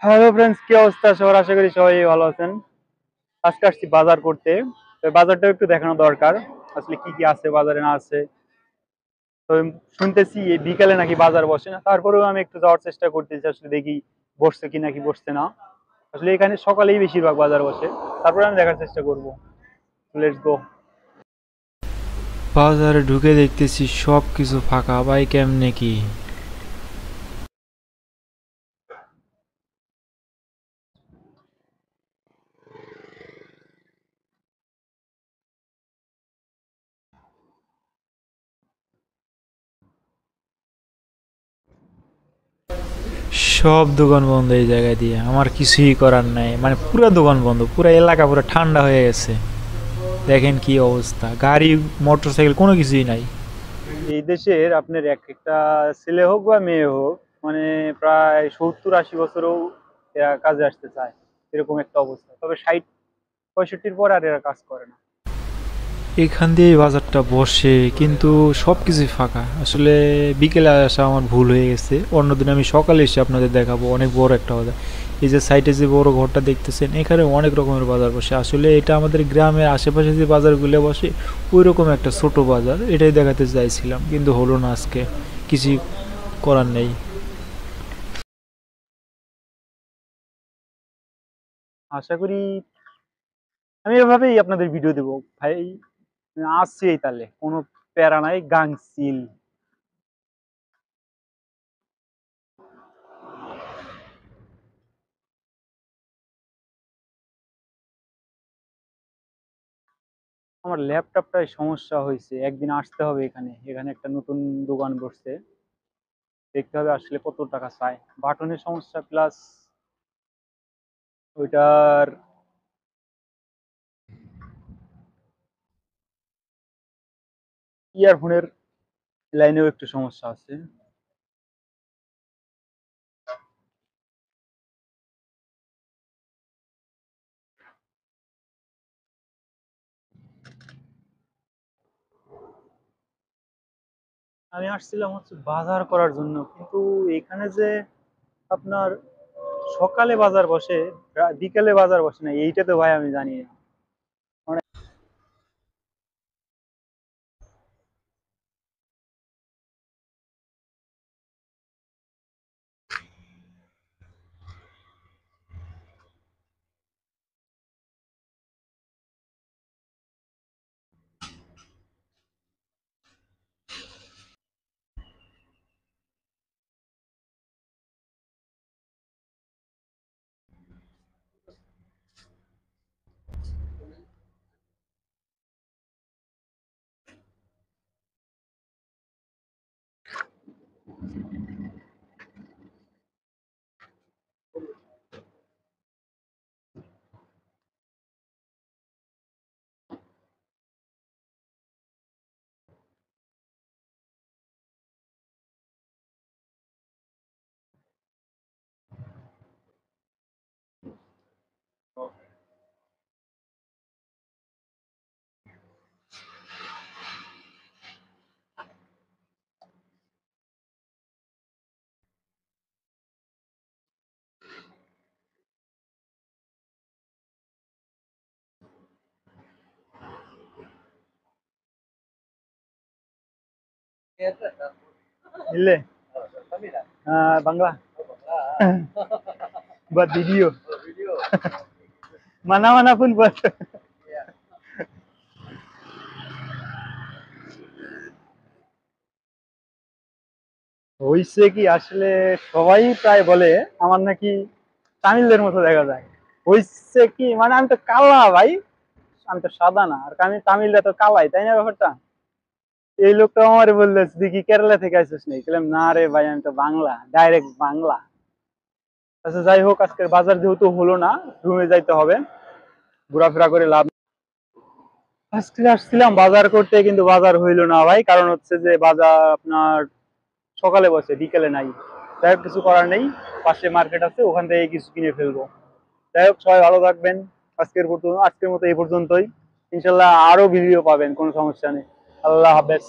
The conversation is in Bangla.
হ্যালো ফ্রেন্ডস, কি অবস্থা সবার? আশা করি সবাই ভালো আছেন। আজকে আসছি বাজার করতে। তো বাজারটাও একটু দেখানো দরকার, আসলে কি কি আছে বাজারে না আছে। তো শুনতেছি এই বিকালে নাকি বাজার বসে না, তারপরেও আমি একটু যাওয়ার চেষ্টা করতেছি, আসলে দেখি বসছে কি নাকি বসছে না। আসলে এখানে সকালেই বেশিরভাগ বাজার বসে, তারপরে আমি দেখার চেষ্টা করবো। Let's go. বাজারে ঢুকে দেখতেছি সব কিছু ফাঁকা, ভাই কেমনে কি? সব দোকান বন্ধ এই জায়গায় দিয়ে, আমার কিছুই করার নাই, মানে পুরো দোকান বন্ধ, পুরো এলাকা পুরো ঠান্ডা হয়ে গেছে। দেখেন কি অবস্থা, গাড়ি মোটরসাইকেল কোনো কিছুই নাই। এই দেশের আপনার এক একটা ছেলে হোক বা মেয়ে হোক, মানে প্রায় 70-80 বছরও এরা কাজে আসতে চায়, এরকম একটা অবস্থা। তবে 60-65 পর আর এরা কাজ করে না। এখান দিয়ে বাজারটা বসে, কিন্তু সব কিছুই ফাঁকা। আসলে বিকেলে আসা আমার ভুল হয়ে গেছে, অন্যদিন আমি সকালে এসে আপনাদের দেখাবো অনেক বড় একটা বাজার। এই যে সাইডে যে বড় ঘরটা দেখতেছেন, এখানে অনেক রকমের বাজার বসে। আসলে এটা আমাদের গ্রামের আশেপাশে যে বাজারগুলো বসে ওই রকম একটা ছোট বাজার, এটাই দেখাতে চাইছিলাম, কিন্তু হলো না আজকে। কিছুই করার নেই। আশা করি আমি এভাবেই আপনাদের ভিডিও দেবো ভাই। আমি আসছি এই তালে, কোনো প্যারা নাই, গাংচিল। আমার ল্যাপটপটায় সমস্যা হয়েছে, একদিন আসতে হবে এখানে। এখানে একটা নতুন দোকান বসছে, দেখতে হবে আসলে কত টাকা চায়। বাটনের সমস্যা প্লাস ওইটার ইয়ারফোনের লাইনেও একটু সমস্যা আছে। আমি আসছিলাম হচ্ছে বাজার করার জন্য, কিন্তু এখানে যে আপনার সকালে বাজার বসে, বিকালে বাজার বসে না, এইটা তো ভাই আমি জানি না। বুঝলে? বাংলা বা ভিডিও মানা মানা ফুল বাস। হইছে কি আসলে, সবাই প্রায় বলে আমার নাকি তামিলদের মতো দেখা যায়। হইছে কি মানে আমি তো কালা ভাই, আমি তো সাদা না, আর আমি তামিলরা তো কালাই, তাই না ব্যাপারটা? এই লোকটা আমার বললো তুই কি কেরালা থেকে আসিস নাকি, বললাম না রে ভাই, আমি তো বাংলা, ডাইরেক্ট বাংলা। আচ্ছা যাই হোক, আজকের বাজার যেহেতু হলো না, রুমে যাইতে হবে, ঘোরাফেরা করে লাভ। আজকে আসছিলাম বাজার করতে, কিন্তু বাজার হইলো না ভাই, কারণ হচ্ছে যে বাজার আপনার সকালে বসে, বিকেলে নাই। যাই হোক, কিছু করার নেই, পাশে মার্কেট আছে, ওখান থেকে কিছু কিনে ফেলবো। যাই হোক, সবাই ভালো থাকবেন। আজকের মতো এই পর্যন্তই। ইনশাল্লাহ আরো ভিডিও পাবেন, কোনো সমস্যা নেই। আল্লাহ হাফেজ।